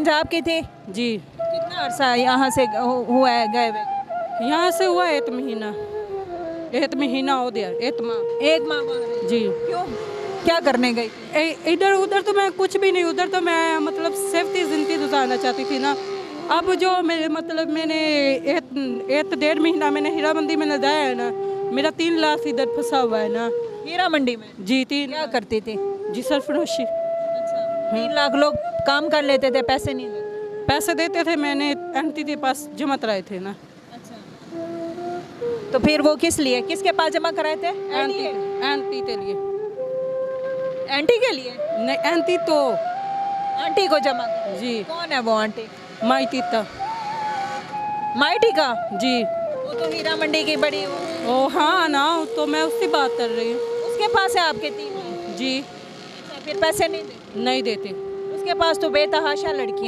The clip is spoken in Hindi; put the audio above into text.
पंजाब की थी? जी। कितना अरसा यहाँ से हुआ है गए हुए? यहाँ से हुआ 1 महीना, 1 महीना हो गया, 1 माह। 1 माह वहाँ रही। जी। क्यों? क्या करने गई थी? इधर उधर तो मैं कुछ भी नहीं, उधर तो मैं मतलब सेफ्टी जिंदगी गुजारना चाहती थी ना। अब जो मेरे मतलब मैंने 1 1 1.5 महीना मैंने हीरा मंडी में लगाया है ना, मेरा 3 लाख इधर फंसा हुआ है ना। हीरा मंडी में? जी 3। क्या करती थी? जी सरफरोशी। अच्छा, 3 लाख लोग काम कर लेते थे, पैसे नहीं देते? पैसे देते थे, मैंने आंटी के पास जमा कराए थे ना। अच्छा, तो फिर वो किस लिए, किसके पास जमा कराए थे? आंटी आंटी के लिए। आंटी के लिए? नहीं आंटी तो आंटी को जमा कराए? जी कौन है वो आंटी? माई तीता। माइटी का? जी। वो तो हीरा मंडी की बड़ी वो, ओ हाँ ना, तो मैं उससे बात कर रही हूँ। उसके पास है आपके 3 लाख? जी अच्छा, फिर पैसे नहीं देते? नहीं देते। उसके पास तो बेतहाशा लड़कियां